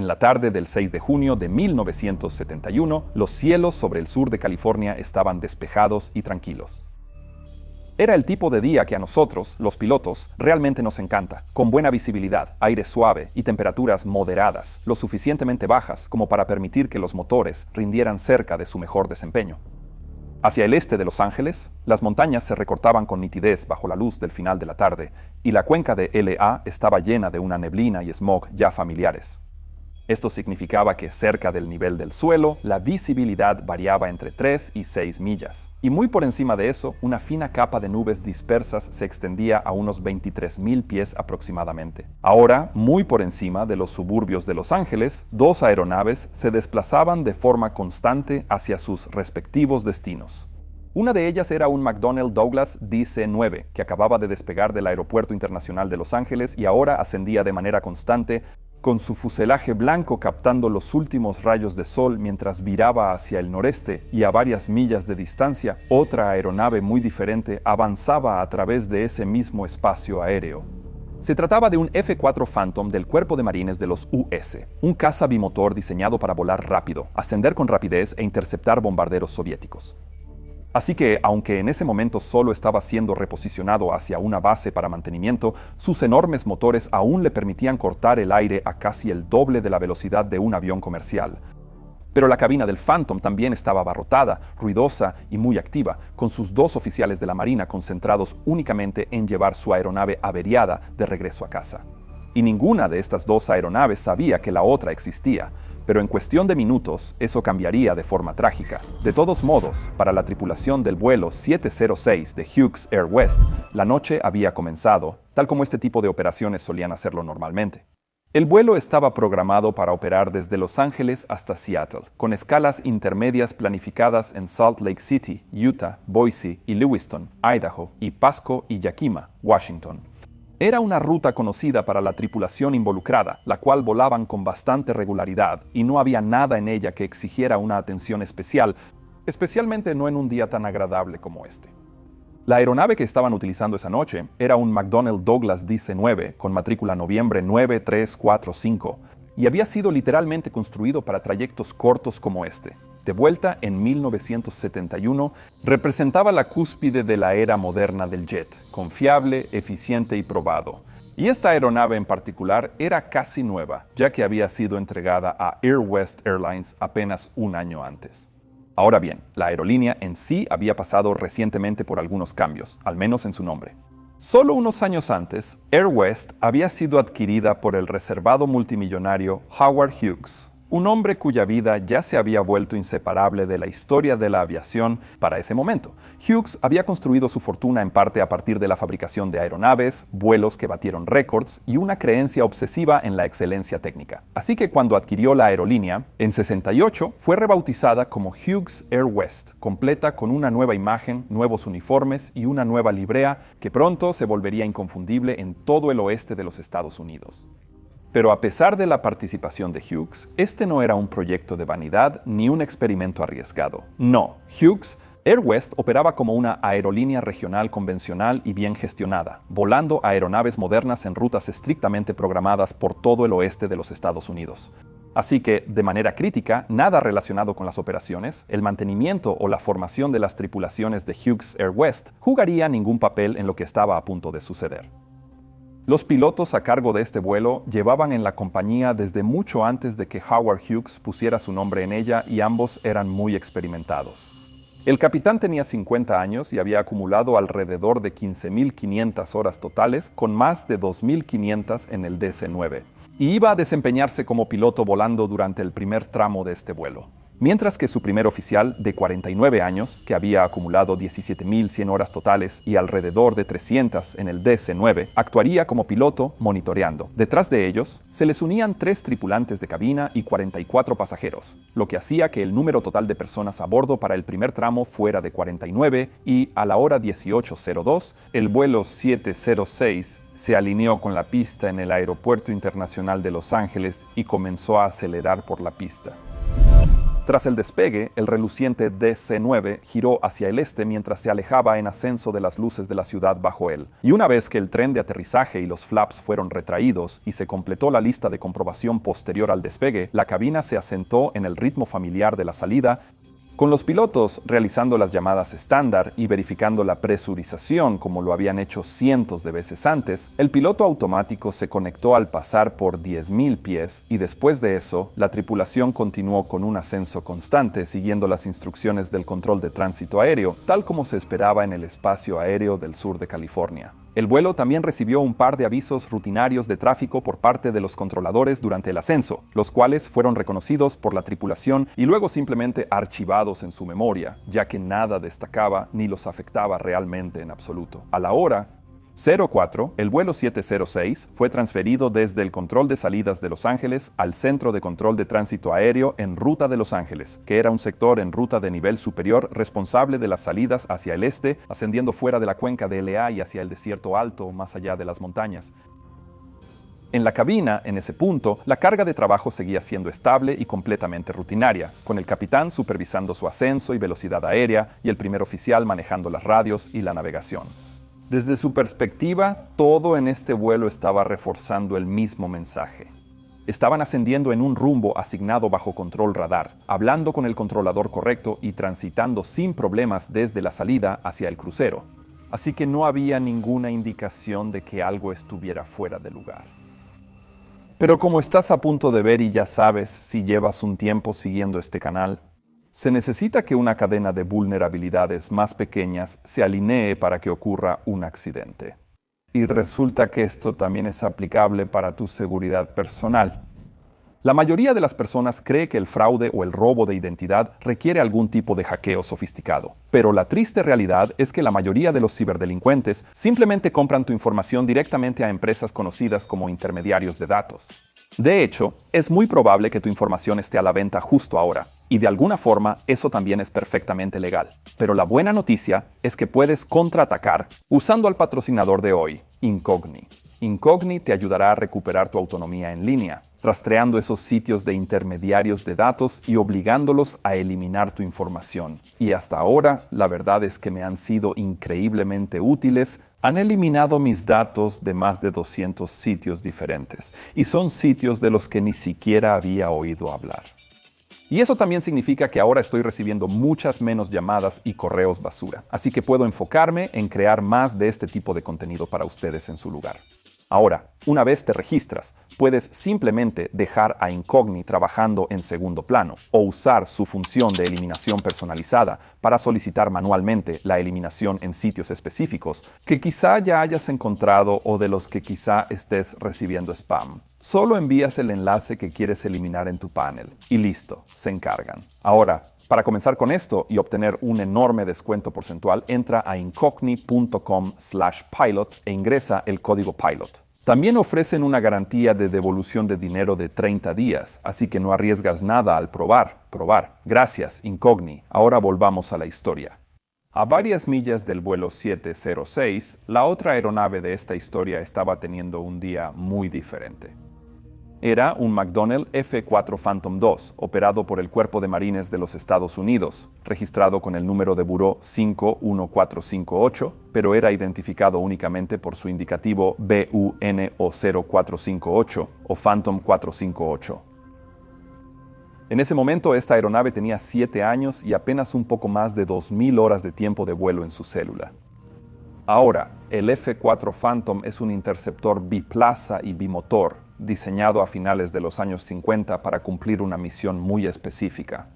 En la tarde del 6 de junio de 1971, los cielos sobre el sur de California estaban despejados y tranquilos. Era el tipo de día que a nosotros, los pilotos, realmente nos encanta, con buena visibilidad, aire suave y temperaturas moderadas, lo suficientemente bajas como para permitir que los motores rindieran cerca de su mejor desempeño. Hacia el este de Los Ángeles, las montañas se recortaban con nitidez bajo la luz del final de la tarde, y la cuenca de LA estaba llena de una neblina y smog ya familiares. Esto significaba que cerca del nivel del suelo, la visibilidad variaba entre 3 y 6 millas. Y muy por encima de eso, una fina capa de nubes dispersas se extendía a unos 23,000 pies aproximadamente. Ahora, muy por encima de los suburbios de Los Ángeles, dos aeronaves se desplazaban de forma constante hacia sus respectivos destinos. Una de ellas era un McDonnell Douglas DC-9, que acababa de despegar del Aeropuerto Internacional de Los Ángeles y ahora ascendía de manera constante, con su fuselaje blanco captando los últimos rayos de sol mientras viraba hacia el noreste, y a varias millas de distancia, otra aeronave muy diferente avanzaba a través de ese mismo espacio aéreo. Se trataba de un F-4 Phantom del Cuerpo de Marines de los US, un caza bimotor diseñado para volar rápido, ascender con rapidez e interceptar bombarderos soviéticos. Así que, aunque en ese momento solo estaba siendo reposicionado hacia una base para mantenimiento, sus enormes motores aún le permitían cortar el aire a casi el doble de la velocidad de un avión comercial. Pero la cabina del Phantom también estaba abarrotada, ruidosa y muy activa, con sus dos oficiales de la Marina concentrados únicamente en llevar su aeronave averiada de regreso a casa. Y ninguna de estas dos aeronaves sabía que la otra existía. Pero en cuestión de minutos, eso cambiaría de forma trágica. De todos modos, para la tripulación del vuelo 706 de Hughes Air West, la noche había comenzado, tal como este tipo de operaciones solían hacerlo normalmente. El vuelo estaba programado para operar desde Los Ángeles hasta Seattle, con escalas intermedias planificadas en Salt Lake City, Utah, Boise y Lewiston, Idaho, y Pasco y Yakima, Washington. Era una ruta conocida para la tripulación involucrada, la cual volaban con bastante regularidad, y no había nada en ella que exigiera una atención especial, especialmente no en un día tan agradable como este. La aeronave que estaban utilizando esa noche era un McDonnell Douglas DC-9 con matrícula noviembre 9345, y había sido literalmente construido para trayectos cortos como este. De vuelta en 1971, representaba la cúspide de la era moderna del jet, confiable, eficiente y probado. Y esta aeronave en particular era casi nueva, ya que había sido entregada a Air West Airlines apenas un año antes. Ahora bien, la aerolínea en sí había pasado recientemente por algunos cambios, al menos en su nombre. Solo unos años antes, Air West había sido adquirida por el reservado multimillonario Howard Hughes, un hombre cuya vida ya se había vuelto inseparable de la historia de la aviación para ese momento. Hughes había construido su fortuna en parte a partir de la fabricación de aeronaves, vuelos que batieron récords y una creencia obsesiva en la excelencia técnica. Así que cuando adquirió la aerolínea, en 68 fue rebautizada como Hughes Air West, completa con una nueva imagen, nuevos uniformes y una nueva librea que pronto se volvería inconfundible en todo el oeste de los Estados Unidos. Pero a pesar de la participación de Hughes, este no era un proyecto de vanidad ni un experimento arriesgado. No, Hughes Air West operaba como una aerolínea regional convencional y bien gestionada, volando aeronaves modernas en rutas estrictamente programadas por todo el oeste de los Estados Unidos. Así que, de manera crítica, nada relacionado con las operaciones, el mantenimiento o la formación de las tripulaciones de Hughes Air West jugaría ningún papel en lo que estaba a punto de suceder. Los pilotos a cargo de este vuelo llevaban en la compañía desde mucho antes de que Howard Hughes pusiera su nombre en ella y ambos eran muy experimentados. El capitán tenía 50 años y había acumulado alrededor de 15,500 horas totales, con más de 2,500 en el DC-9, y iba a desempeñarse como piloto volando durante el primer tramo de este vuelo. Mientras que su primer oficial, de 49 años, que había acumulado 17,100 horas totales y alrededor de 300 en el DC-9, actuaría como piloto monitoreando. Detrás de ellos, se les unían 3 tripulantes de cabina y 44 pasajeros, lo que hacía que el número total de personas a bordo para el primer tramo fuera de 49 y, a la hora 18:02, el vuelo 706 se alineó con la pista en el Aeropuerto Internacional de Los Ángeles y comenzó a acelerar por la pista. Tras el despegue, el reluciente DC-9 giró hacia el este mientras se alejaba en ascenso de las luces de la ciudad bajo él. Y una vez que el tren de aterrizaje y los flaps fueron retraídos y se completó la lista de comprobación posterior al despegue, la cabina se asentó en el ritmo familiar de la salida, con los pilotos realizando las llamadas estándar y verificando la presurización como lo habían hecho cientos de veces antes. El piloto automático se conectó al pasar por 10.000 pies y después de eso, la tripulación continuó con un ascenso constante siguiendo las instrucciones del control de tránsito aéreo, tal como se esperaba en el espacio aéreo del sur de California. El vuelo también recibió un par de avisos rutinarios de tráfico por parte de los controladores durante el ascenso, los cuales fueron reconocidos por la tripulación y luego simplemente archivados en su memoria, ya que nada destacaba ni los afectaba realmente en absoluto. A la hora 04, el vuelo 706 fue transferido desde el control de salidas de Los Ángeles al Centro de Control de Tránsito Aéreo en ruta de Los Ángeles, que era un sector en ruta de nivel superior responsable de las salidas hacia el este, ascendiendo fuera de la cuenca de LA y hacia el desierto alto más allá de las montañas. En la cabina, en ese punto, la carga de trabajo seguía siendo estable y completamente rutinaria, con el capitán supervisando su ascenso y velocidad aérea y el primer oficial manejando las radios y la navegación. Desde su perspectiva, todo en este vuelo estaba reforzando el mismo mensaje. Estaban ascendiendo en un rumbo asignado bajo control radar, hablando con el controlador correcto y transitando sin problemas desde la salida hacia el crucero. Así que no había ninguna indicación de que algo estuviera fuera de lugar. Pero como estás a punto de ver y ya sabes si llevas un tiempo siguiendo este canal, se necesita que una cadena de vulnerabilidades más pequeñas se alinee para que ocurra un accidente. Y resulta que esto también es aplicable para tu seguridad personal. La mayoría de las personas cree que el fraude o el robo de identidad requiere algún tipo de hackeo sofisticado. Pero la triste realidad es que la mayoría de los ciberdelincuentes simplemente compran tu información directamente a empresas conocidas como intermediarios de datos. De hecho, es muy probable que tu información esté a la venta justo ahora, y de alguna forma eso también es perfectamente legal. Pero la buena noticia es que puedes contraatacar usando al patrocinador de hoy, Incogni. Incogni te ayudará a recuperar tu autonomía en línea, rastreando esos sitios de intermediarios de datos y obligándolos a eliminar tu información. Y hasta ahora, la verdad es que me han sido increíblemente útiles. Han eliminado mis datos de más de 200 sitios diferentes, y son sitios de los que ni siquiera había oído hablar. Y eso también significa que ahora estoy recibiendo muchas menos llamadas y correos basura, así que puedo enfocarme en crear más de este tipo de contenido para ustedes en su lugar. Ahora, una vez te registras, puedes simplemente dejar a Incogni trabajando en segundo plano o usar su función de eliminación personalizada para solicitar manualmente la eliminación en sitios específicos que quizá ya hayas encontrado o de los que quizá estés recibiendo spam. Solo envías el enlace que quieres eliminar en tu panel y listo, se encargan. Ahora, para comenzar con esto y obtener un enorme descuento porcentual, entra a incogni.com/pilot e ingresa el código PILOT. También ofrecen una garantía de devolución de dinero de 30 días, así que no arriesgas nada al probar. Gracias, Incogni. Ahora volvamos a la historia. A varias millas del vuelo 706, la otra aeronave de esta historia estaba teniendo un día muy diferente. Era un McDonnell F-4 Phantom II, operado por el Cuerpo de Marines de los Estados Unidos, registrado con el número de buró 51458, pero era identificado únicamente por su indicativo BUNO 0458 o Phantom 458. En ese momento, esta aeronave tenía 7 años y apenas un poco más de 2.000 horas de tiempo de vuelo en su célula. Ahora, el F-4 Phantom es un interceptor biplaza y bimotor, diseñado a finales de los años 50 para cumplir una misión muy específica: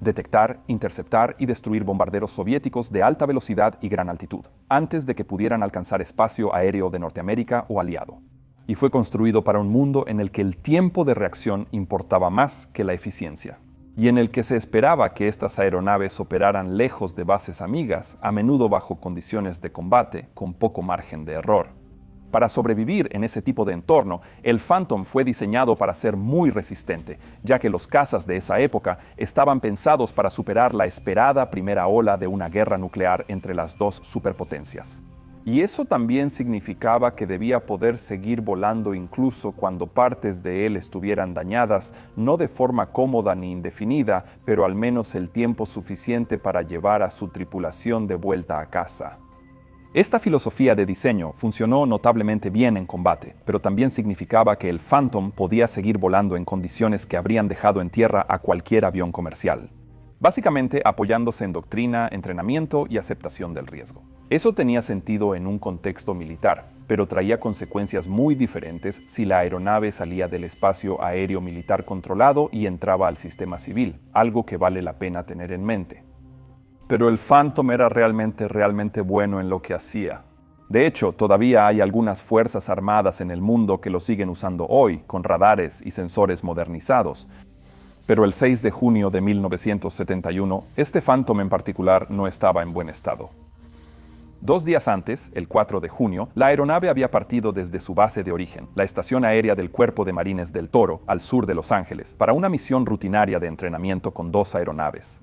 detectar, interceptar y destruir bombarderos soviéticos de alta velocidad y gran altitud, antes de que pudieran alcanzar espacio aéreo de Norteamérica o aliado. Y fue construido para un mundo en el que el tiempo de reacción importaba más que la eficiencia, y en el que se esperaba que estas aeronaves operaran lejos de bases amigas, a menudo bajo condiciones de combate con poco margen de error. Para sobrevivir en ese tipo de entorno, el Phantom fue diseñado para ser muy resistente, ya que los cazas de esa época estaban pensados para superar la esperada primera ola de una guerra nuclear entre las dos superpotencias. Y eso también significaba que debía poder seguir volando incluso cuando partes de él estuvieran dañadas, no de forma cómoda ni indefinida, pero al menos el tiempo suficiente para llevar a su tripulación de vuelta a casa. Esta filosofía de diseño funcionó notablemente bien en combate, pero también significaba que el Phantom podía seguir volando en condiciones que habrían dejado en tierra a cualquier avión comercial, básicamente apoyándose en doctrina, entrenamiento y aceptación del riesgo. Eso tenía sentido en un contexto militar, pero traía consecuencias muy diferentes si la aeronave salía del espacio aéreo militar controlado y entraba al sistema civil, algo que vale la pena tener en mente. Pero el Phantom era realmente bueno en lo que hacía. De hecho, todavía hay algunas fuerzas armadas en el mundo que lo siguen usando hoy, con radares y sensores modernizados. Pero el 6 de junio de 1971, este Phantom en particular no estaba en buen estado. 2 días antes, el 4 de junio, la aeronave había partido desde su base de origen, la estación aérea del Cuerpo de Marines del Toro, al sur de Los Ángeles, para una misión rutinaria de entrenamiento con 2 aeronaves.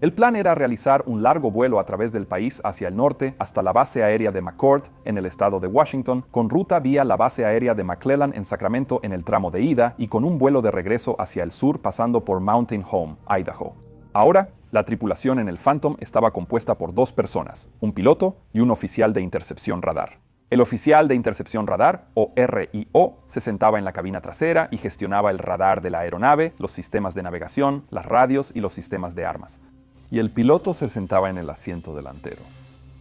El plan era realizar un largo vuelo a través del país hacia el norte hasta la base aérea de McCord, en el estado de Washington, con ruta vía la base aérea de McClellan en Sacramento en el tramo de ida y con un vuelo de regreso hacia el sur pasando por Mountain Home, Idaho. Ahora, la tripulación en el Phantom estaba compuesta por 2 personas, un piloto y un oficial de intercepción radar. El oficial de intercepción radar, o RIO, se sentaba en la cabina trasera y gestionaba el radar de la aeronave, los sistemas de navegación, las radios y los sistemas de armas. Y el piloto se sentaba en el asiento delantero.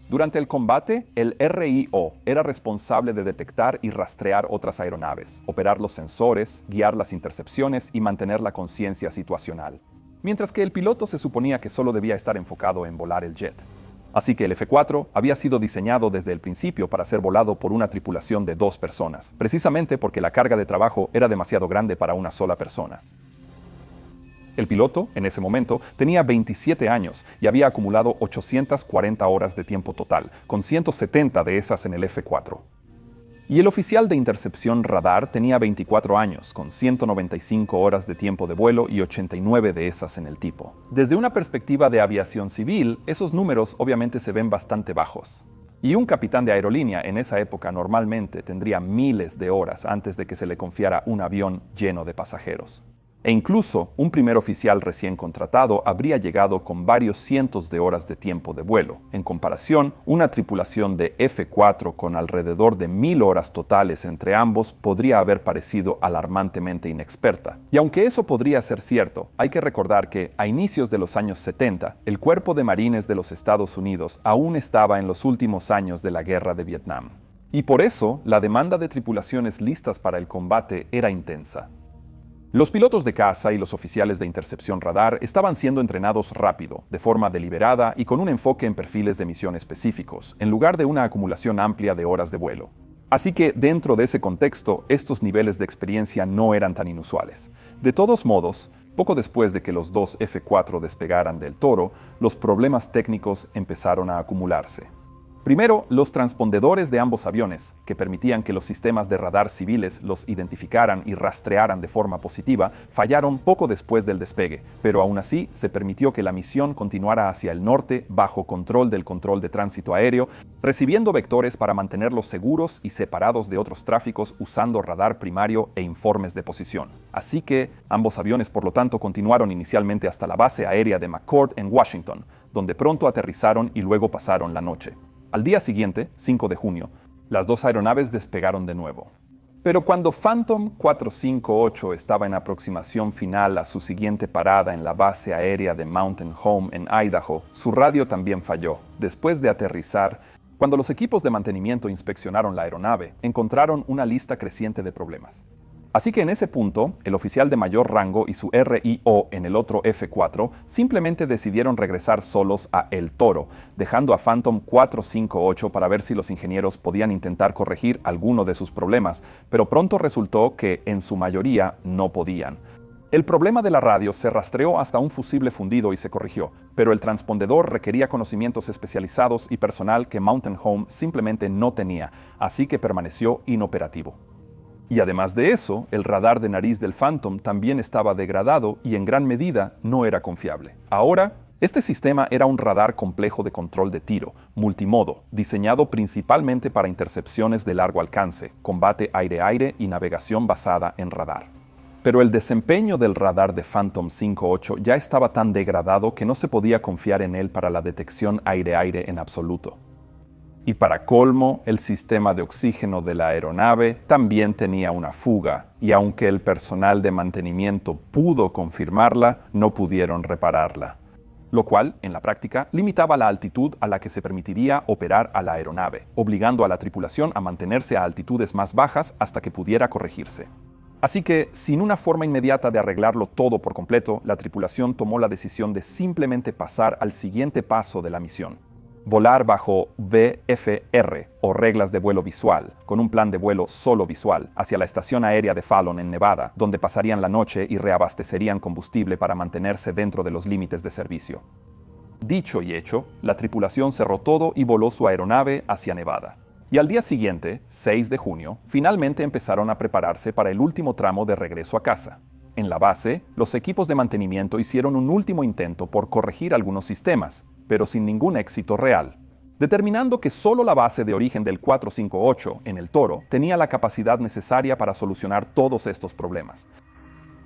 Durante el combate, el RIO era responsable de detectar y rastrear otras aeronaves, operar los sensores, guiar las intercepciones y mantener la conciencia situacional. Mientras que el piloto se suponía que solo debía estar enfocado en volar el jet. Así que el F-4 había sido diseñado desde el principio para ser volado por una tripulación de 2 personas, precisamente porque la carga de trabajo era demasiado grande para una sola persona. El piloto, en ese momento, tenía 27 años y había acumulado 840 horas de tiempo total, con 170 de esas en el F-4. Y el oficial de intercepción radar tenía 24 años, con 195 horas de tiempo de vuelo y 89 de esas en el tipo. Desde una perspectiva de aviación civil, esos números obviamente se ven bastante bajos. Y un capitán de aerolínea en esa época normalmente tendría miles de horas antes de que se le confiara un avión lleno de pasajeros. E incluso un primer oficial recién contratado habría llegado con varios cientos de horas de tiempo de vuelo. En comparación, una tripulación de F-4 con alrededor de 1000 horas totales entre ambos podría haber parecido alarmantemente inexperta. Y aunque eso podría ser cierto, hay que recordar que, a inicios de los años 70, el Cuerpo de Marines de los Estados Unidos aún estaba en los últimos años de la Guerra de Vietnam. Y por eso, la demanda de tripulaciones listas para el combate era intensa. Los pilotos de caza y los oficiales de intercepción radar estaban siendo entrenados rápido, de forma deliberada y con un enfoque en perfiles de misión específicos, en lugar de una acumulación amplia de horas de vuelo. Así que, dentro de ese contexto, estos niveles de experiencia no eran tan inusuales. De todos modos, poco después de que los 2 F-4 despegaran del Toro, los problemas técnicos empezaron a acumularse. Primero, los transpondedores de ambos aviones, que permitían que los sistemas de radar civiles los identificaran y rastrearan de forma positiva, fallaron poco después del despegue, pero aún así se permitió que la misión continuara hacia el norte bajo control del control de tránsito aéreo, recibiendo vectores para mantenerlos seguros y separados de otros tráficos usando radar primario e informes de posición. Así que ambos aviones, por lo tanto, continuaron inicialmente hasta la base aérea de McCord en Washington, donde pronto aterrizaron y luego pasaron la noche. Al día siguiente, 5 de junio, las 2 aeronaves despegaron de nuevo. Pero cuando Phantom 458 estaba en aproximación final a su siguiente parada en la base aérea de Mountain Home en Idaho, su radio también falló. Después de aterrizar, cuando los equipos de mantenimiento inspeccionaron la aeronave, encontraron una lista creciente de problemas. Así que en ese punto, el oficial de mayor rango y su RIO en el otro F-4 simplemente decidieron regresar solos a El Toro, dejando a Phantom 458 para ver si los ingenieros podían intentar corregir alguno de sus problemas, pero pronto resultó que, en su mayoría, no podían. El problema de la radio se rastreó hasta un fusible fundido y se corrigió, pero el transpondedor requería conocimientos especializados y personal que Mountain Home simplemente no tenía, así que permaneció inoperativo. Y además de eso, el radar de nariz del Phantom también estaba degradado y en gran medida no era confiable. Ahora, Este sistema era un radar complejo de control de tiro, multimodo, diseñado principalmente para intercepciones de largo alcance, combate aire-aire y navegación basada en radar. Pero el desempeño del radar de Phantom 5.8 ya estaba tan degradado que no se podía confiar en él para la detección aire-aire en absoluto. Y para colmo, el sistema de oxígeno de la aeronave también tenía una fuga, y aunque el personal de mantenimiento pudo confirmarla, no pudieron repararla. Lo cual, en la práctica, limitaba la altitud a la que se permitiría operar a la aeronave, obligando a la tripulación a mantenerse a altitudes más bajas hasta que pudiera corregirse. Así que, sin una forma inmediata de arreglarlo todo por completo, la tripulación tomó la decisión de simplemente pasar al siguiente paso de la misión: volar bajo VFR, o reglas de vuelo visual, con un plan de vuelo solo visual, hacia la estación aérea de Fallon en Nevada, donde pasarían la noche y reabastecerían combustible para mantenerse dentro de los límites de servicio. Dicho y hecho, la tripulación cerró todo y voló su aeronave hacia Nevada. Y al día siguiente, 6 de junio, finalmente empezaron a prepararse para el último tramo de regreso a casa. En la base, los equipos de mantenimiento hicieron un último intento por corregir algunos sistemas, pero sin ningún éxito real, determinando que solo la base de origen del 458 en el Toro tenía la capacidad necesaria para solucionar todos estos problemas.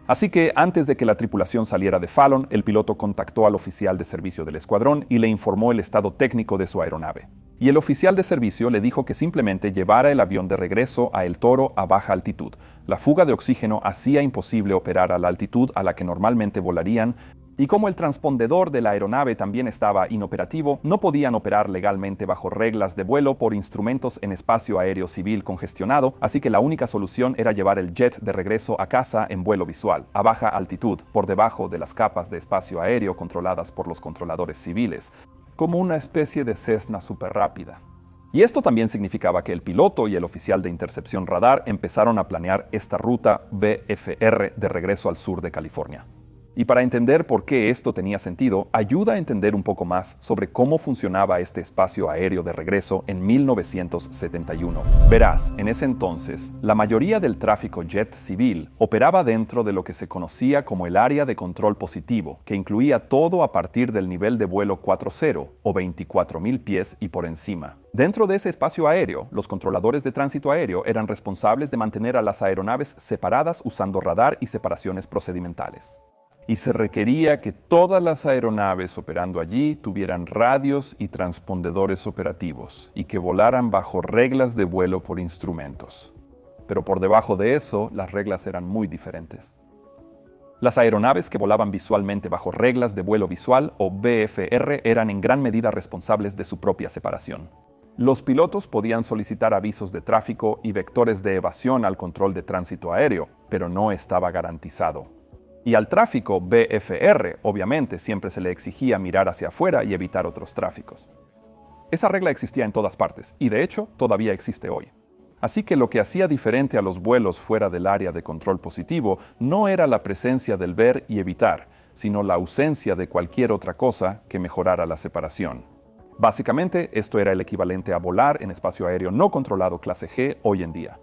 Así que antes de que la tripulación saliera de Fallon, el piloto contactó al oficial de servicio del escuadrón y le informó el estado técnico de su aeronave. Y el oficial de servicio le dijo que simplemente llevara el avión de regreso a El Toro a baja altitud. La fuga de oxígeno hacía imposible operar a la altitud a la que normalmente volarían, y como el transpondedor de la aeronave también estaba inoperativo, no podían operar legalmente bajo reglas de vuelo por instrumentos en espacio aéreo civil congestionado, así que la única solución era llevar el jet de regreso a casa en vuelo visual, a baja altitud, por debajo de las capas de espacio aéreo controladas por los controladores civiles, como una especie de Cessna superrápida. Y esto también significaba que el piloto y el oficial de intercepción radar empezaron a planear esta ruta VFR de regreso al sur de California. Y para entender por qué esto tenía sentido, ayuda a entender un poco más sobre cómo funcionaba este espacio aéreo de regreso en 1971. Verás, en ese entonces, la mayoría del tráfico jet civil operaba dentro de lo que se conocía como el área de control positivo, que incluía todo a partir del nivel de vuelo 40 o 24.000 pies y por encima. Dentro de ese espacio aéreo, los controladores de tránsito aéreo eran responsables de mantener a las aeronaves separadas usando radar y separaciones procedimentales. Y se requería que todas las aeronaves operando allí tuvieran radios y transpondedores operativos y que volaran bajo reglas de vuelo por instrumentos. Pero por debajo de eso, las reglas eran muy diferentes. Las aeronaves que volaban visualmente bajo reglas de vuelo visual o VFR eran en gran medida responsables de su propia separación. Los pilotos podían solicitar avisos de tráfico y vectores de evasión al control de tránsito aéreo, pero no estaba garantizado. Y al tráfico VFR, obviamente, siempre se le exigía mirar hacia afuera y evitar otros tráficos. Esa regla existía en todas partes, y de hecho todavía existe hoy. Así que lo que hacía diferente a los vuelos fuera del área de control positivo no era la presencia del ver y evitar, sino la ausencia de cualquier otra cosa que mejorara la separación. Básicamente, esto era el equivalente a volar en espacio aéreo no controlado clase G hoy en día.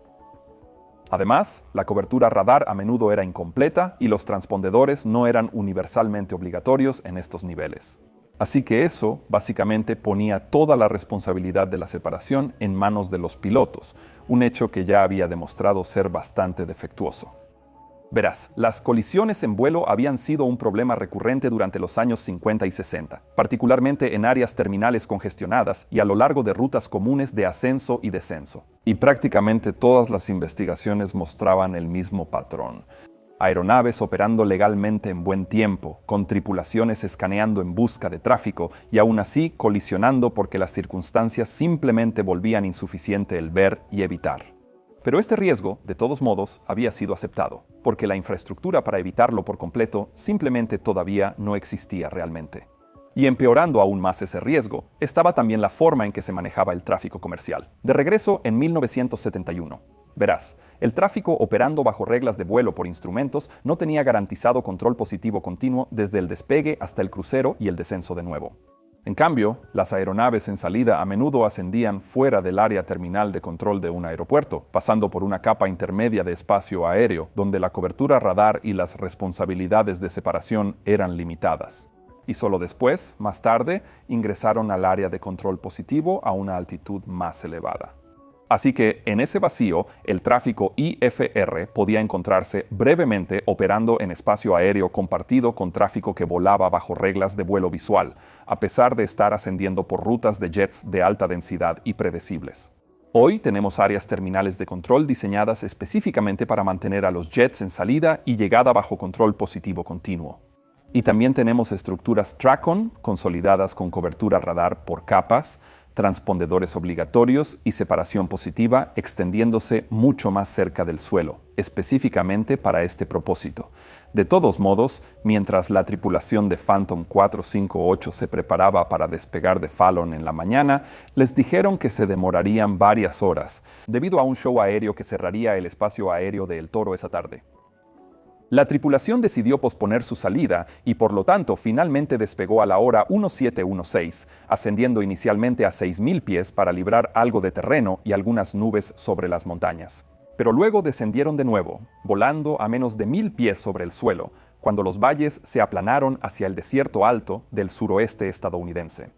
Además, la cobertura radar a menudo era incompleta y los transpondedores no eran universalmente obligatorios en estos niveles. Así que eso, básicamente, ponía toda la responsabilidad de la separación en manos de los pilotos, un hecho que ya había demostrado ser bastante defectuoso. Verás, las colisiones en vuelo habían sido un problema recurrente durante los años 50 y 60, particularmente en áreas terminales congestionadas y a lo largo de rutas comunes de ascenso y descenso. Y prácticamente todas las investigaciones mostraban el mismo patrón. Aeronaves operando legalmente en buen tiempo, con tripulaciones escaneando en busca de tráfico y aún así colisionando porque las circunstancias simplemente volvían insuficiente el ver y evitar. Pero este riesgo, de todos modos, había sido aceptado, porque la infraestructura para evitarlo por completo simplemente todavía no existía realmente. Y empeorando aún más ese riesgo, estaba también la forma en que se manejaba el tráfico comercial. De regreso en 1971. Verás, el tráfico operando bajo reglas de vuelo por instrumentos no tenía garantizado control positivo continuo desde el despegue hasta el crucero y el descenso de nuevo. En cambio, las aeronaves en salida a menudo ascendían fuera del área terminal de control de un aeropuerto, pasando por una capa intermedia de espacio aéreo, donde la cobertura radar y las responsabilidades de separación eran limitadas. y solo después, más tarde, ingresaron al área de control positivo a una altitud más elevada. Así que, en ese vacío, el tráfico IFR podía encontrarse brevemente operando en espacio aéreo compartido con tráfico que volaba bajo reglas de vuelo visual, a pesar de estar ascendiendo por rutas de jets de alta densidad y predecibles. Hoy tenemos áreas terminales de control diseñadas específicamente para mantener a los jets en salida y llegada bajo control positivo continuo. Y también tenemos estructuras TRACON consolidadas con cobertura radar por capas, transpondedores obligatorios y separación positiva extendiéndose mucho más cerca del suelo, específicamente para este propósito. De todos modos, mientras la tripulación de Phantom 458 se preparaba para despegar de Fallon en la mañana, les dijeron que se demorarían varias horas, debido a un show aéreo que cerraría el espacio aéreo de El Toro esa tarde. La tripulación decidió posponer su salida y por lo tanto finalmente despegó a la hora 1716, ascendiendo inicialmente a 6.000 pies para librar algo de terreno y algunas nubes sobre las montañas. Pero luego descendieron de nuevo, volando a menos de 1.000 pies sobre el suelo, cuando los valles se aplanaron hacia el desierto alto del suroeste estadounidense.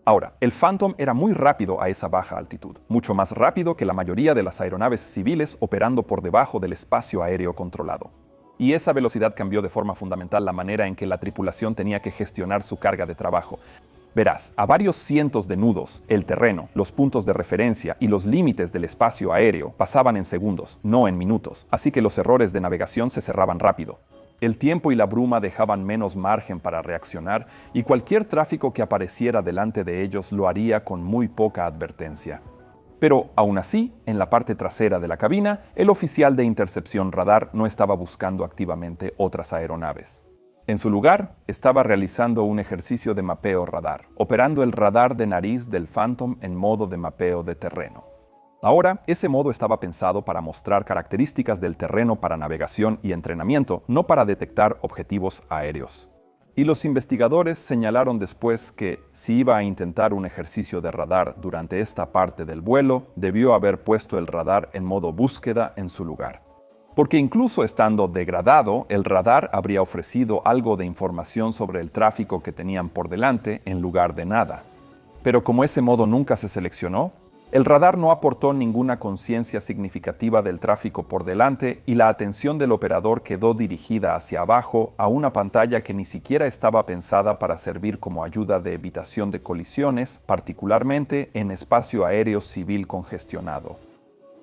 Ahora, el Phantom era muy rápido a esa baja altitud, mucho más rápido que la mayoría de las aeronaves civiles operando por debajo del espacio aéreo controlado. Y esa velocidad cambió de forma fundamental la manera en que la tripulación tenía que gestionar su carga de trabajo. Verás, a varios cientos de nudos, el terreno, los puntos de referencia y los límites del espacio aéreo pasaban en segundos, no en minutos, así que los errores de navegación se cerraban rápido. El tiempo y la bruma dejaban menos margen para reaccionar y cualquier tráfico que apareciera delante de ellos lo haría con muy poca advertencia. Pero, aún así, en la parte trasera de la cabina, el oficial de intercepción radar no estaba buscando activamente otras aeronaves. En su lugar, estaba realizando un ejercicio de mapeo radar, operando el radar de nariz del Phantom en modo de mapeo de terreno. Ahora, ese modo estaba pensado para mostrar características del terreno para navegación y entrenamiento, no para detectar objetivos aéreos. Y los investigadores señalaron después que, si iba a intentar un ejercicio de radar durante esta parte del vuelo, debió haber puesto el radar en modo búsqueda en su lugar. Porque incluso estando degradado, el radar habría ofrecido algo de información sobre el tráfico que tenían por delante en lugar de nada. Pero como ese modo nunca se seleccionó, el radar no aportó ninguna conciencia significativa del tráfico por delante y la atención del operador quedó dirigida hacia abajo a una pantalla que ni siquiera estaba pensada para servir como ayuda de evitación de colisiones, particularmente en espacio aéreo civil congestionado.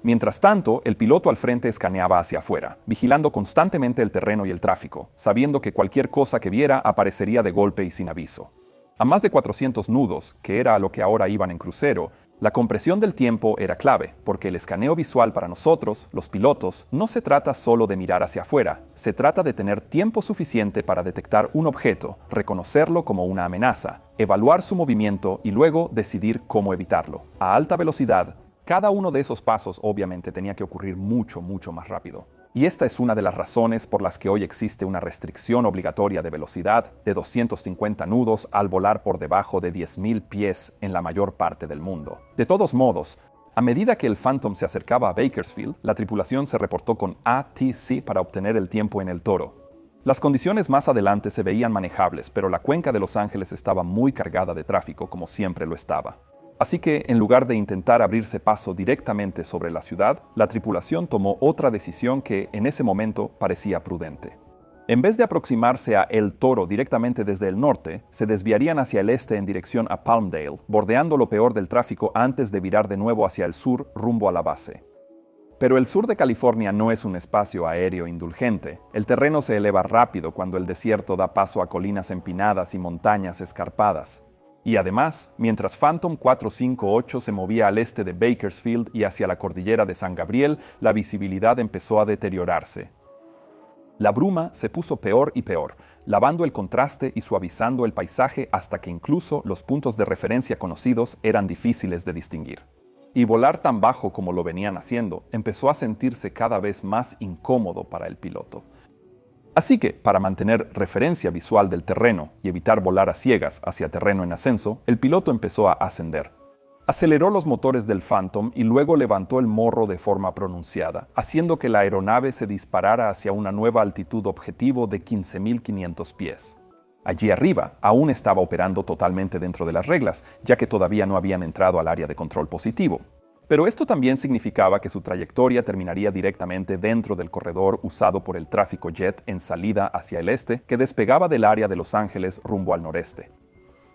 Mientras tanto, el piloto al frente escaneaba hacia afuera, vigilando constantemente el terreno y el tráfico, sabiendo que cualquier cosa que viera aparecería de golpe y sin aviso. A más de 400 nudos, que era a lo que ahora iban en crucero, la compresión del tiempo era clave, porque el escaneo visual para nosotros, los pilotos, no se trata solo de mirar hacia afuera, se trata de tener tiempo suficiente para detectar un objeto, reconocerlo como una amenaza, evaluar su movimiento y luego decidir cómo evitarlo. A alta velocidad, cada uno de esos pasos obviamente tenía que ocurrir mucho más rápido. Y esta es una de las razones por las que hoy existe una restricción obligatoria de velocidad de 250 nudos al volar por debajo de 10.000 pies en la mayor parte del mundo. De todos modos, a medida que el Phantom se acercaba a Bakersfield, la tripulación se reportó con ATC para obtener el tiempo en El Toro. Las condiciones más adelante se veían manejables, pero la cuenca de Los Ángeles estaba muy cargada de tráfico, como siempre lo estaba. Así que, en lugar de intentar abrirse paso directamente sobre la ciudad, la tripulación tomó otra decisión que, en ese momento, parecía prudente. En vez de aproximarse a El Toro directamente desde el norte, se desviarían hacia el este en dirección a Palmdale, bordeando lo peor del tráfico antes de virar de nuevo hacia el sur rumbo a la base. Pero el sur de California no es un espacio aéreo indulgente. El terreno se eleva rápido cuando el desierto da paso a colinas empinadas y montañas escarpadas. Y además, mientras Phantom 458 se movía al este de Bakersfield y hacia la cordillera de San Gabriel, la visibilidad empezó a deteriorarse. La bruma se puso peor y peor, lavando el contraste y suavizando el paisaje hasta que incluso los puntos de referencia conocidos eran difíciles de distinguir. Y volar tan bajo como lo venían haciendo empezó a sentirse cada vez más incómodo para el piloto. Así que, para mantener referencia visual del terreno y evitar volar a ciegas hacia terreno en ascenso, el piloto empezó a ascender. Aceleró los motores del Phantom y luego levantó el morro de forma pronunciada, haciendo que la aeronave se disparara hacia una nueva altitud objetivo de 15.500 pies. Allí arriba aún estaba operando totalmente dentro de las reglas, ya que todavía no habían entrado al área de control positivo. Pero esto también significaba que su trayectoria terminaría directamente dentro del corredor usado por el tráfico jet en salida hacia el este, que despegaba del área de Los Ángeles rumbo al noreste.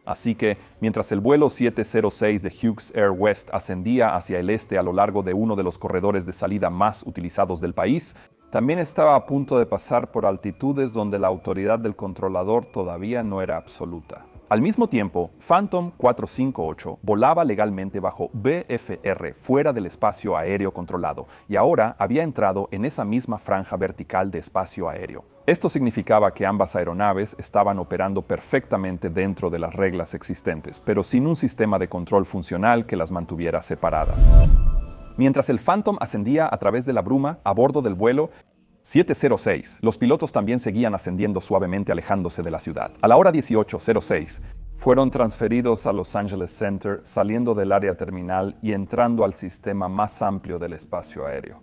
Así que, mientras el vuelo 706 de Hughes Air West ascendía hacia el este a lo largo de uno de los corredores de salida más utilizados del país, también estaba a punto de pasar por altitudes donde la autoridad del controlador todavía no era absoluta. Al mismo tiempo, Phantom 458 volaba legalmente bajo BFR fuera del espacio aéreo controlado y ahora había entrado en esa misma franja vertical de espacio aéreo. Esto significaba que ambas aeronaves estaban operando perfectamente dentro de las reglas existentes, pero sin un sistema de control funcional que las mantuviera separadas. Mientras el Phantom ascendía a través de la bruma a bordo del vuelo 706, los pilotos también seguían ascendiendo suavemente alejándose de la ciudad. A la hora 18:06, fueron transferidos a Los Angeles Center, saliendo del área terminal y entrando al sistema más amplio del espacio aéreo.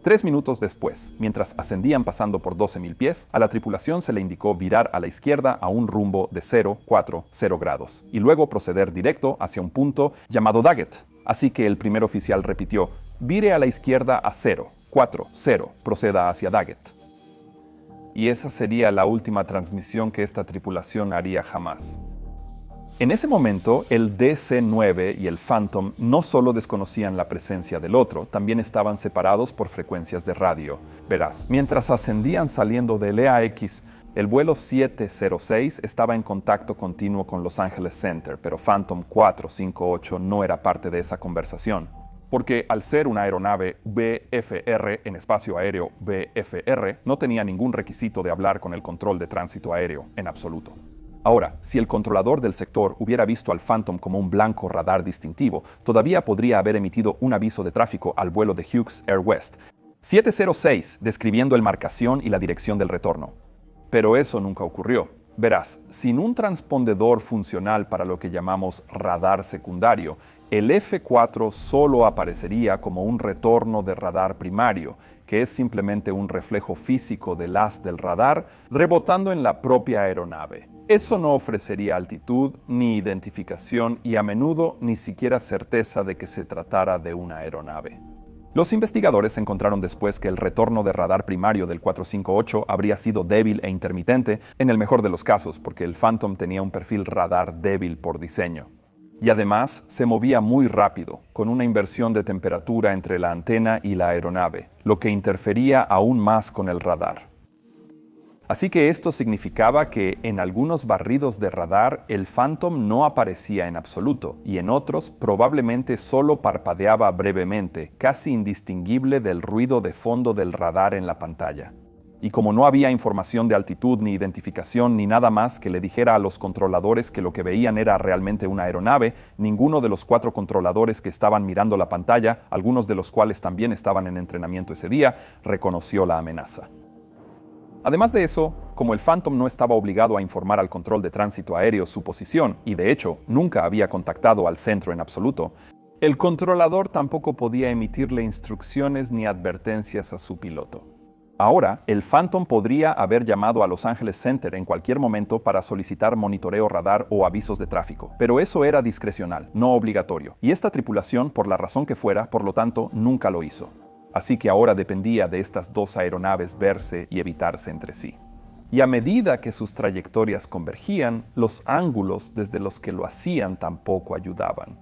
3 minutos después, mientras ascendían pasando por 12.000 pies, a la tripulación se le indicó virar a la izquierda a un rumbo de 0,40 grados y luego proceder directo hacia un punto llamado Daggett. Así que el primer oficial repitió, vire a la izquierda a 0,40, proceda hacia Daggett. Y esa sería la última transmisión que esta tripulación haría jamás. En ese momento, el DC-9 y el Phantom no solo desconocían la presencia del otro, también estaban separados por frecuencias de radio. Verás, mientras ascendían saliendo del EAX, el vuelo 706 estaba en contacto continuo con Los Angeles Center, pero Phantom 458 no era parte de esa conversación. Porque al ser una aeronave BFR en espacio aéreo BFR, no tenía ningún requisito de hablar con el control de tránsito aéreo en absoluto. Ahora, si el controlador del sector hubiera visto al Phantom como un blanco radar distintivo, todavía podría haber emitido un aviso de tráfico al vuelo de Hughes Air West 706, describiendo la marcación y la dirección del retorno. Pero eso nunca ocurrió. Verás, sin un transpondedor funcional para lo que llamamos radar secundario, el F4 solo aparecería como un retorno de radar primario, que es simplemente un reflejo físico del haz del radar rebotando en la propia aeronave. Eso no ofrecería altitud ni identificación y a menudo ni siquiera certeza de que se tratara de una aeronave. Los investigadores encontraron después que el retorno de radar primario del 458 habría sido débil e intermitente, en el mejor de los casos, porque el Phantom tenía un perfil radar débil por diseño. Y además se movía muy rápido, con una inversión de temperatura entre la antena y la aeronave, lo que interfería aún más con el radar. Así que esto significaba que en algunos barridos de radar el Phantom no aparecía en absoluto y en otros probablemente solo parpadeaba brevemente, casi indistinguible del ruido de fondo del radar en la pantalla. Y como no había información de altitud ni identificación ni nada más que le dijera a los controladores que lo que veían era realmente una aeronave, ninguno de los 4 controladores que estaban mirando la pantalla, algunos de los cuales también estaban en entrenamiento ese día, reconoció la amenaza. Además de eso, como el Phantom no estaba obligado a informar al control de tránsito aéreo su posición y de hecho nunca había contactado al centro en absoluto, el controlador tampoco podía emitirle instrucciones ni advertencias a su piloto. Ahora, el Phantom podría haber llamado a Los Angeles Center en cualquier momento para solicitar monitoreo radar o avisos de tráfico, pero eso era discrecional, no obligatorio, y esta tripulación, por la razón que fuera, por lo tanto, nunca lo hizo. Así que ahora dependía de estas 2 aeronaves verse y evitarse entre sí. Y a medida que sus trayectorias convergían, los ángulos desde los que lo hacían tampoco ayudaban.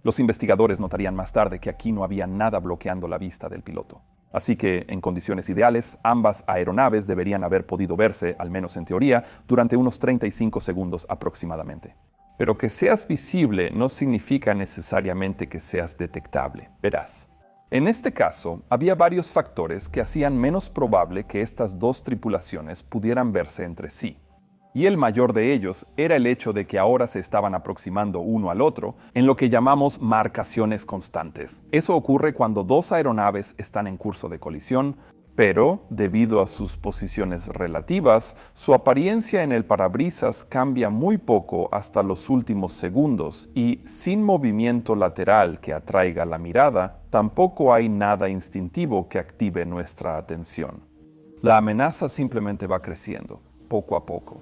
Los investigadores notarían más tarde que aquí no había nada bloqueando la vista del piloto. Así que, en condiciones ideales, ambas aeronaves deberían haber podido verse, al menos en teoría, durante unos 35 segundos aproximadamente. Pero que seas visible no significa necesariamente que seas detectable. Verás. En este caso, había varios factores que hacían menos probable que estas 2 tripulaciones pudieran verse entre sí. Y el mayor de ellos era el hecho de que ahora se estaban aproximando uno al otro en lo que llamamos marcaciones constantes. Eso ocurre cuando 2 aeronaves están en curso de colisión, pero, debido a sus posiciones relativas, su apariencia en el parabrisas cambia muy poco hasta los últimos segundos y, sin movimiento lateral que atraiga la mirada, tampoco hay nada instintivo que active nuestra atención. La amenaza simplemente va creciendo, poco a poco.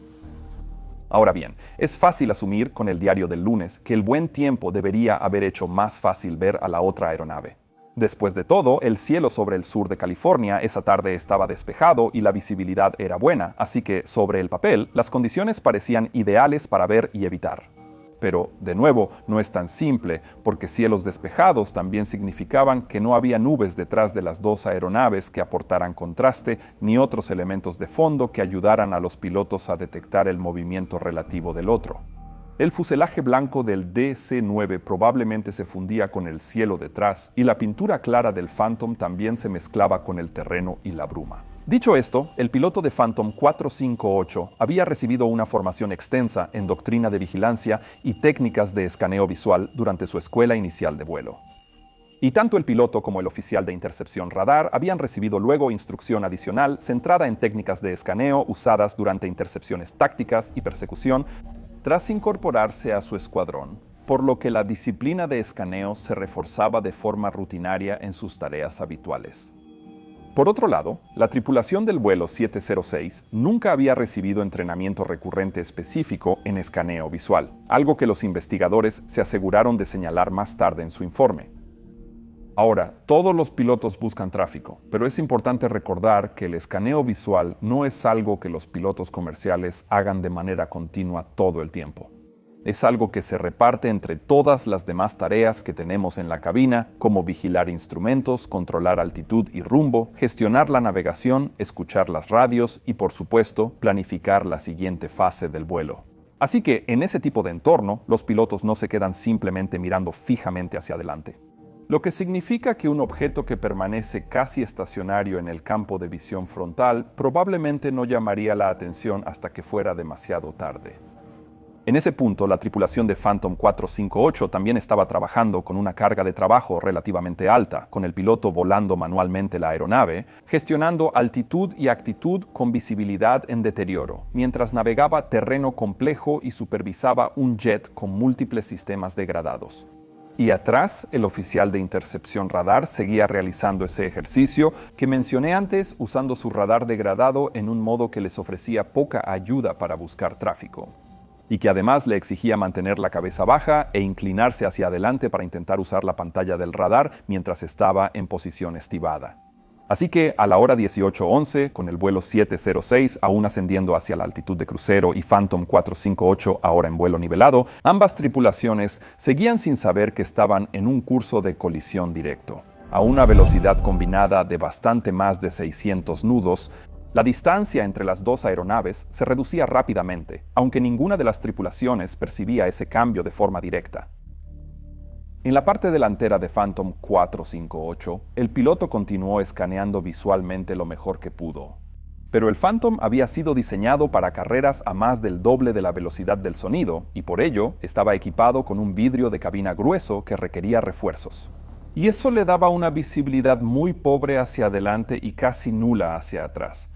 Ahora bien, es fácil asumir con el diario del lunes que el buen tiempo debería haber hecho más fácil ver a la otra aeronave. Después de todo, el cielo sobre el sur de California esa tarde estaba despejado y la visibilidad era buena, así que, sobre el papel, las condiciones parecían ideales para ver y evitar. Pero, de nuevo, no es tan simple, porque cielos despejados también significaban que no había nubes detrás de las dos aeronaves que aportaran contraste ni otros elementos de fondo que ayudaran a los pilotos a detectar el movimiento relativo del otro. El fuselaje blanco del DC-9 probablemente se fundía con el cielo detrás y la pintura clara del Phantom también se mezclaba con el terreno y la bruma. Dicho esto, el piloto de Phantom 458 había recibido una formación extensa en doctrina de vigilancia y técnicas de escaneo visual durante su escuela inicial de vuelo. Y tanto el piloto como el oficial de intercepción radar habían recibido luego instrucción adicional centrada en técnicas de escaneo usadas durante intercepciones tácticas y persecución tras incorporarse a su escuadrón, por lo que la disciplina de escaneo se reforzaba de forma rutinaria en sus tareas habituales. Por otro lado, la tripulación del vuelo 706 nunca había recibido entrenamiento recurrente específico en escaneo visual, algo que los investigadores se aseguraron de señalar más tarde en su informe. Ahora, todos los pilotos buscan tráfico, pero es importante recordar que el escaneo visual no es algo que los pilotos comerciales hagan de manera continua todo el tiempo. Es algo que se reparte entre todas las demás tareas que tenemos en la cabina, como vigilar instrumentos, controlar altitud y rumbo, gestionar la navegación, escuchar las radios y, por supuesto, planificar la siguiente fase del vuelo. Así que, en ese tipo de entorno, los pilotos no se quedan simplemente mirando fijamente hacia adelante. Lo que significa que un objeto que permanece casi estacionario en el campo de visión frontal probablemente no llamaría la atención hasta que fuera demasiado tarde. En ese punto, la tripulación de Phantom 458 también estaba trabajando con una carga de trabajo relativamente alta, con el piloto volando manualmente la aeronave, gestionando altitud y actitud con visibilidad en deterioro, mientras navegaba terreno complejo y supervisaba un jet con múltiples sistemas degradados. Y atrás, el oficial de intercepción radar seguía realizando ese ejercicio que mencioné antes, usando su radar degradado en un modo que les ofrecía poca ayuda para buscar tráfico, y que además le exigía mantener la cabeza baja e inclinarse hacia adelante para intentar usar la pantalla del radar mientras estaba en posición estivada. Así que a la hora 18:11, con el vuelo 706 aún ascendiendo hacia la altitud de crucero y Phantom 458 ahora en vuelo nivelado, ambas tripulaciones seguían sin saber que estaban en un curso de colisión directo. A una velocidad combinada de bastante más de 600 nudos, la distancia entre las dos aeronaves se reducía rápidamente, aunque ninguna de las tripulaciones percibía ese cambio de forma directa. En la parte delantera de Phantom 458, el piloto continuó escaneando visualmente lo mejor que pudo. Pero el Phantom había sido diseñado para carreras a más del doble de la velocidad del sonido, y por ello estaba equipado con un vidrio de cabina grueso que requería refuerzos. Y eso le daba una visibilidad muy pobre hacia adelante y casi nula hacia atrás.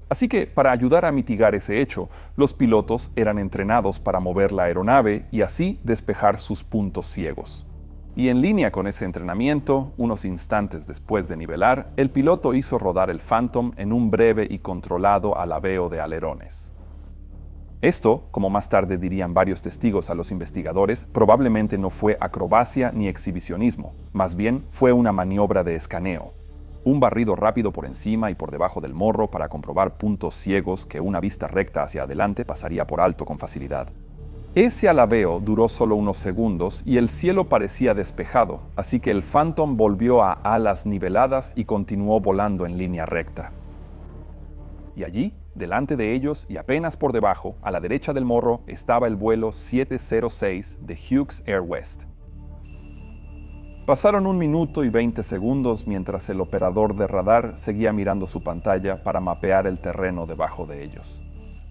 Así que, para ayudar a mitigar ese hecho, los pilotos eran entrenados para mover la aeronave y así despejar sus puntos ciegos. Y en línea con ese entrenamiento, unos instantes después de nivelar, el piloto hizo rodar el Phantom en un breve y controlado alabeo de alerones. Esto, como más tarde dirían varios testigos a los investigadores, probablemente no fue acrobacia ni exhibicionismo, más bien fue una maniobra de escaneo. Un barrido rápido por encima y por debajo del morro para comprobar puntos ciegos que una vista recta hacia adelante pasaría por alto con facilidad. Ese alabeo duró solo unos segundos y el cielo parecía despejado, así que el Phantom volvió a alas niveladas y continuó volando en línea recta. Y allí, delante de ellos y apenas por debajo, a la derecha del morro, estaba el vuelo 706 de Hughes Air West. Pasaron 1 minuto y 20 segundos mientras el operador de radar seguía mirando su pantalla para mapear el terreno debajo de ellos.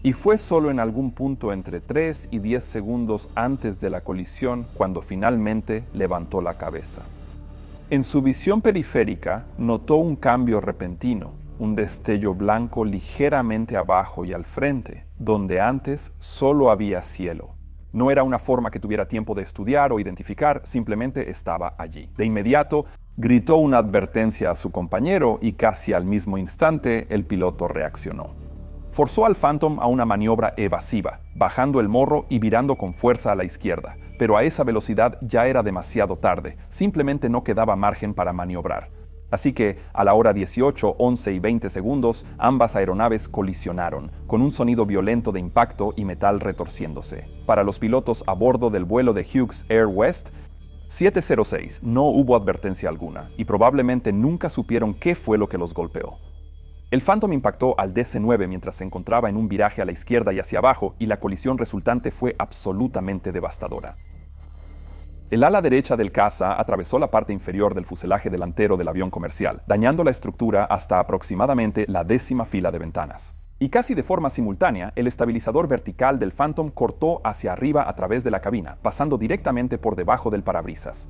Y fue solo en algún punto entre 3 y 10 segundos antes de la colisión cuando finalmente levantó la cabeza. En su visión periférica notó un cambio repentino, un destello blanco ligeramente abajo y al frente, donde antes solo había cielo. No era una forma que tuviera tiempo de estudiar o identificar, simplemente estaba allí. De inmediato, gritó una advertencia a su compañero y casi al mismo instante el piloto reaccionó. Forzó al Phantom a una maniobra evasiva, bajando el morro y virando con fuerza a la izquierda, pero a esa velocidad ya era demasiado tarde, simplemente no quedaba margen para maniobrar. Así que, a la hora 18, 11 y 20 segundos, ambas aeronaves colisionaron, con un sonido violento de impacto y metal retorciéndose. Para los pilotos a bordo del vuelo de Hughes Air West 706 no hubo advertencia alguna, y probablemente nunca supieron qué fue lo que los golpeó. El Phantom impactó al DC-9 mientras se encontraba en un viraje a la izquierda y hacia abajo, y la colisión resultante fue absolutamente devastadora. El ala derecha del caza atravesó la parte inferior del fuselaje delantero del avión comercial, dañando la estructura hasta aproximadamente la 10ª fila de ventanas. Y casi de forma simultánea, el estabilizador vertical del Phantom cortó hacia arriba a través de la cabina, pasando directamente por debajo del parabrisas.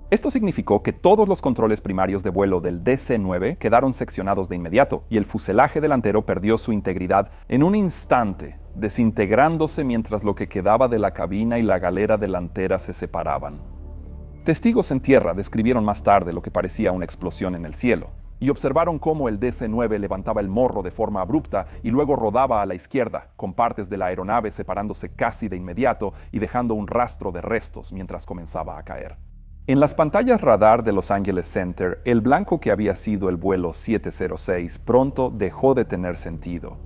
Esto significó que todos los controles primarios de vuelo del DC-9 quedaron seccionados de inmediato, y el fuselaje delantero perdió su integridad en un instante, desintegrándose mientras lo que quedaba de la cabina y la galera delantera se separaban. Testigos en tierra describieron más tarde lo que parecía una explosión en el cielo, y observaron cómo el DC-9 levantaba el morro de forma abrupta y luego rodaba a la izquierda, con partes de la aeronave separándose casi de inmediato y dejando un rastro de restos mientras comenzaba a caer. En las pantallas radar de Los Angeles Center, el blanco que había sido el vuelo 706 pronto dejó de tener sentido.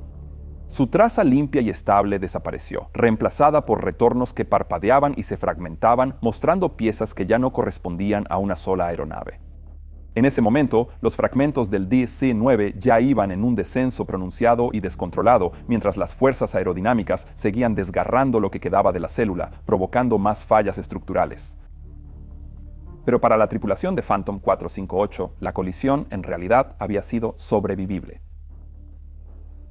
Su traza limpia y estable desapareció, reemplazada por retornos que parpadeaban y se fragmentaban, mostrando piezas que ya no correspondían a una sola aeronave. En ese momento, los fragmentos del DC-9 ya iban en un descenso pronunciado y descontrolado, mientras las fuerzas aerodinámicas seguían desgarrando lo que quedaba de la célula, provocando más fallas estructurales. Pero para la tripulación de Phantom 458, la colisión en realidad había sido sobrevivible.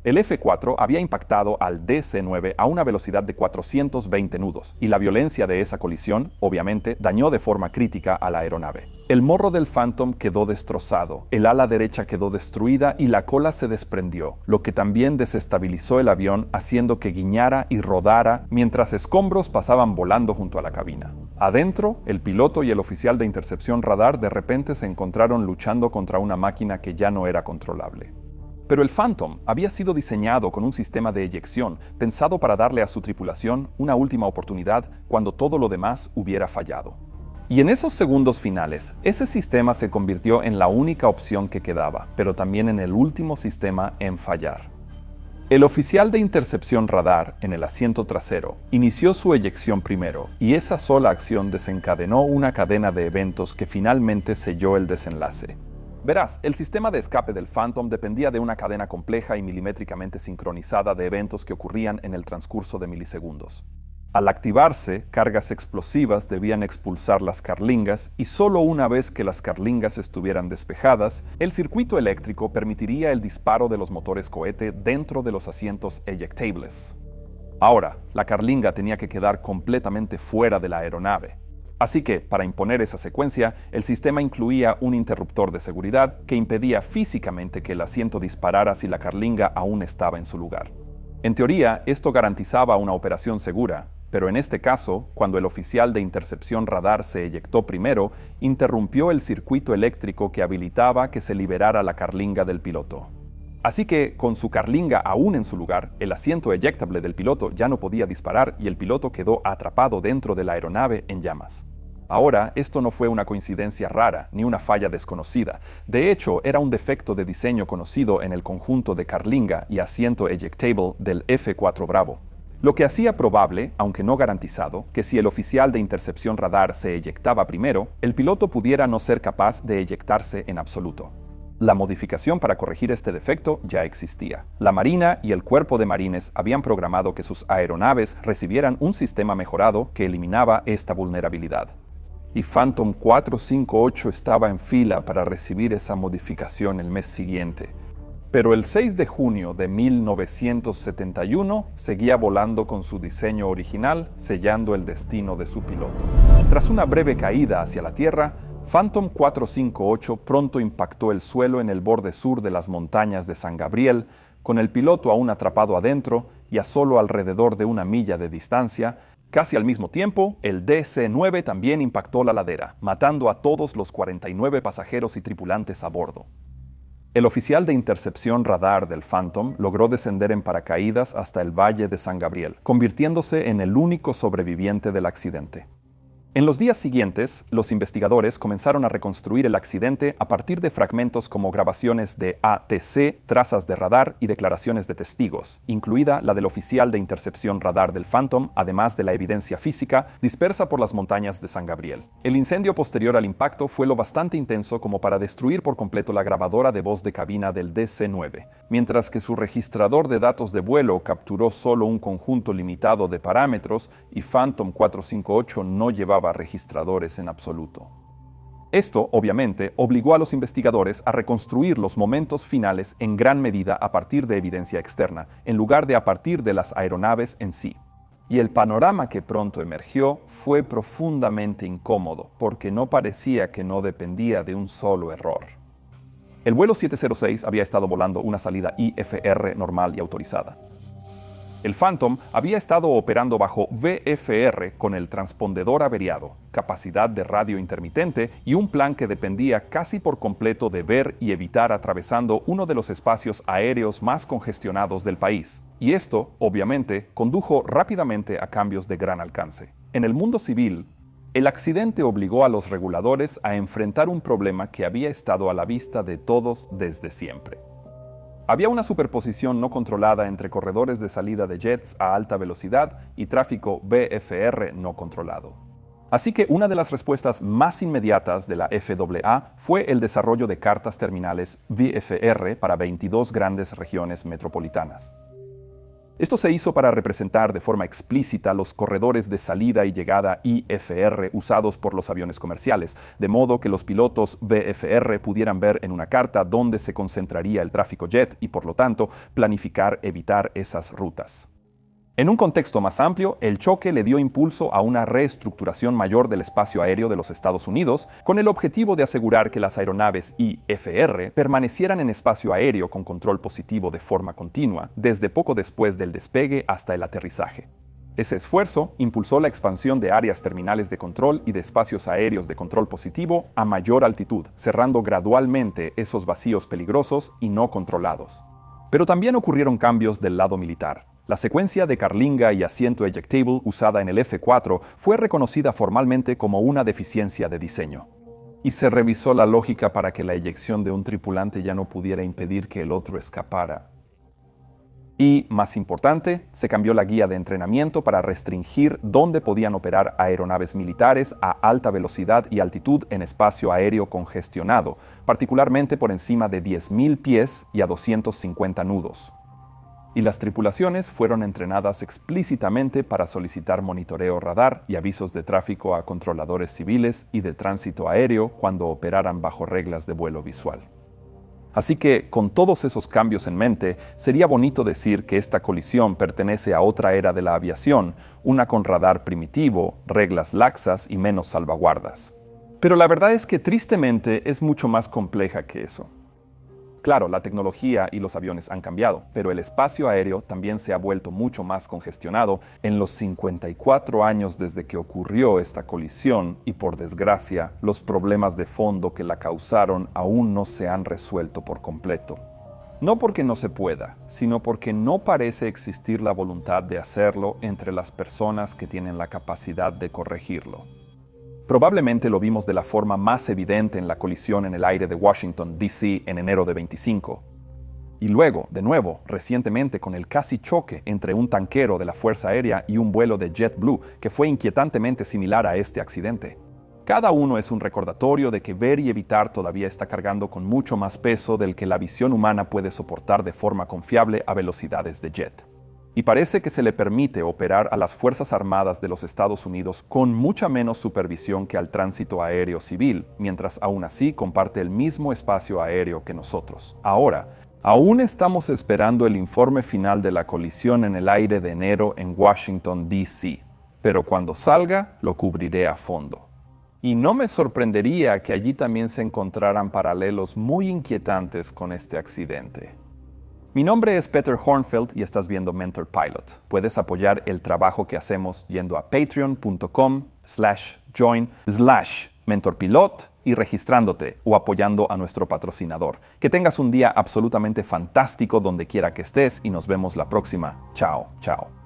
El F-4 había impactado al DC-9 a una velocidad de 420 nudos, y la violencia de esa colisión, obviamente, dañó de forma crítica a la aeronave. El morro del Phantom quedó destrozado, el ala derecha quedó destruida y la cola se desprendió, lo que también desestabilizó el avión, haciendo que guiñara y rodara mientras escombros pasaban volando junto a la cabina. Adentro, el piloto y el oficial de intercepción radar de repente se encontraron luchando contra una máquina que ya no era controlable. Pero el Phantom había sido diseñado con un sistema de eyección pensado para darle a su tripulación una última oportunidad cuando todo lo demás hubiera fallado. Y en esos segundos finales, ese sistema se convirtió en la única opción que quedaba, pero también en el último sistema en fallar. El oficial de intercepción radar, en el asiento trasero, inició su eyección primero, y esa sola acción desencadenó una cadena de eventos que finalmente selló el desenlace. Verás, el sistema de escape del Phantom dependía de una cadena compleja y milimétricamente sincronizada de eventos que ocurrían en el transcurso de milisegundos. Al activarse, cargas explosivas debían expulsar las carlingas, y solo una vez que las carlingas estuvieran despejadas, el circuito eléctrico permitiría el disparo de los motores cohete dentro de los asientos eyectables. Ahora, la carlinga tenía que quedar completamente fuera de la aeronave. Así que, para imponer esa secuencia, el sistema incluía un interruptor de seguridad que impedía físicamente que el asiento disparara si la carlinga aún estaba en su lugar. En teoría, esto garantizaba una operación segura, pero en este caso, cuando el oficial de intercepción radar se eyectó primero, interrumpió el circuito eléctrico que habilitaba que se liberara la carlinga del piloto. Así que, con su carlinga aún en su lugar, el asiento eyectable del piloto ya no podía disparar y el piloto quedó atrapado dentro de la aeronave en llamas. Ahora, esto no fue una coincidencia rara, ni una falla desconocida. De hecho, era un defecto de diseño conocido en el conjunto de carlinga y asiento eyectable del F-4 Bravo. Lo que hacía probable, aunque no garantizado, que si el oficial de intercepción radar se eyectaba primero, el piloto pudiera no ser capaz de eyectarse en absoluto. La modificación para corregir este defecto ya existía. La Marina y el Cuerpo de Marines habían programado que sus aeronaves recibieran un sistema mejorado que eliminaba esta vulnerabilidad. Y Phantom 458 estaba en fila para recibir esa modificación el mes siguiente. Pero el 6 de junio de 1971 seguía volando con su diseño original, sellando el destino de su piloto. Tras una breve caída hacia la Tierra, Phantom 458 pronto impactó el suelo en el borde sur de las montañas de San Gabriel, con el piloto aún atrapado adentro y a solo alrededor de 1 milla de distancia. Casi al mismo tiempo, el DC-9 también impactó la ladera, matando a todos los 49 pasajeros y tripulantes a bordo. El oficial de intercepción radar del Phantom logró descender en paracaídas hasta el Valle de San Gabriel, convirtiéndose en el único sobreviviente del accidente. En los días siguientes, los investigadores comenzaron a reconstruir el accidente a partir de fragmentos como grabaciones de ATC, trazas de radar y declaraciones de testigos, incluida la del oficial de intercepción radar del Phantom, además de la evidencia física dispersa por las montañas de San Gabriel. El incendio posterior al impacto fue lo bastante intenso como para destruir por completo la grabadora de voz de cabina del DC-9, mientras que su registrador de datos de vuelo capturó solo un conjunto limitado de parámetros y Phantom 458 no llevaba registradores en absoluto. Esto, obviamente, obligó a los investigadores a reconstruir los momentos finales en gran medida a partir de evidencia externa, en lugar de a partir de las aeronaves en sí. Y el panorama que pronto emergió fue profundamente incómodo, porque no parecía que no dependía de un solo error. El vuelo 706 había estado volando una salida IFR normal y autorizada. El Phantom había estado operando bajo VFR con el transpondedor averiado, capacidad de radio intermitente y un plan que dependía casi por completo de ver y evitar atravesando uno de los espacios aéreos más congestionados del país. Y esto, obviamente, condujo rápidamente a cambios de gran alcance. En el mundo civil, el accidente obligó a los reguladores a enfrentar un problema que había estado a la vista de todos desde siempre. Había una superposición no controlada entre corredores de salida de jets a alta velocidad y tráfico VFR no controlado. Así que una de las respuestas más inmediatas de la FAA fue el desarrollo de cartas terminales VFR para 22 grandes regiones metropolitanas. Esto se hizo para representar de forma explícita los corredores de salida y llegada IFR usados por los aviones comerciales, de modo que los pilotos VFR pudieran ver en una carta dónde se concentraría el tráfico jet y, por lo tanto, planificar evitar esas rutas. En un contexto más amplio, el choque le dio impulso a una reestructuración mayor del espacio aéreo de los Estados Unidos, con el objetivo de asegurar que las aeronaves IFR permanecieran en espacio aéreo con control positivo de forma continua, desde poco después del despegue hasta el aterrizaje. Ese esfuerzo impulsó la expansión de áreas terminales de control y de espacios aéreos de control positivo a mayor altitud, cerrando gradualmente esos vacíos peligrosos y no controlados. Pero también ocurrieron cambios del lado militar. La secuencia de carlinga y asiento ejectable usada en el F-4 fue reconocida formalmente como una deficiencia de diseño. Y se revisó la lógica para que la eyección de un tripulante ya no pudiera impedir que el otro escapara. Y, más importante, se cambió la guía de entrenamiento para restringir dónde podían operar aeronaves militares a alta velocidad y altitud en espacio aéreo congestionado, particularmente por encima de 10.000 pies y a 250 nudos. Y las tripulaciones fueron entrenadas explícitamente para solicitar monitoreo radar y avisos de tráfico a controladores civiles y de tránsito aéreo cuando operaran bajo reglas de vuelo visual. Así que, con todos esos cambios en mente, sería bonito decir que esta colisión pertenece a otra era de la aviación, una con radar primitivo, reglas laxas y menos salvaguardas. Pero la verdad es que tristemente es mucho más compleja que eso. Claro, la tecnología y los aviones han cambiado, pero el espacio aéreo también se ha vuelto mucho más congestionado en los 54 años desde que ocurrió esta colisión y, por desgracia, los problemas de fondo que la causaron aún no se han resuelto por completo. No porque no se pueda, sino porque no parece existir la voluntad de hacerlo entre las personas que tienen la capacidad de corregirlo. Probablemente lo vimos de la forma más evidente en la colisión en el aire de Washington, D.C. en enero de 25. Y luego, de nuevo, recientemente con el casi choque entre un tanquero de la Fuerza Aérea y un vuelo de JetBlue que fue inquietantemente similar a este accidente. Cada uno es un recordatorio de que ver y evitar todavía está cargando con mucho más peso del que la visión humana puede soportar de forma confiable a velocidades de jet. Y parece que se le permite operar a las Fuerzas Armadas de los Estados Unidos con mucha menos supervisión que al tránsito aéreo civil, mientras aún así comparte el mismo espacio aéreo que nosotros. Ahora, aún estamos esperando el informe final de la colisión en el aire de enero en Washington, D.C., pero cuando salga, lo cubriré a fondo. Y no me sorprendería que allí también se encontraran paralelos muy inquietantes con este accidente. Mi nombre es Peter Hornfeld y estás viendo Mentor Pilot. Puedes apoyar el trabajo que hacemos yendo a patreon.com/join/mentorpilot y registrándote o apoyando a nuestro patrocinador. Que tengas un día absolutamente fantástico donde quiera que estés y nos vemos la próxima. Chao, chao.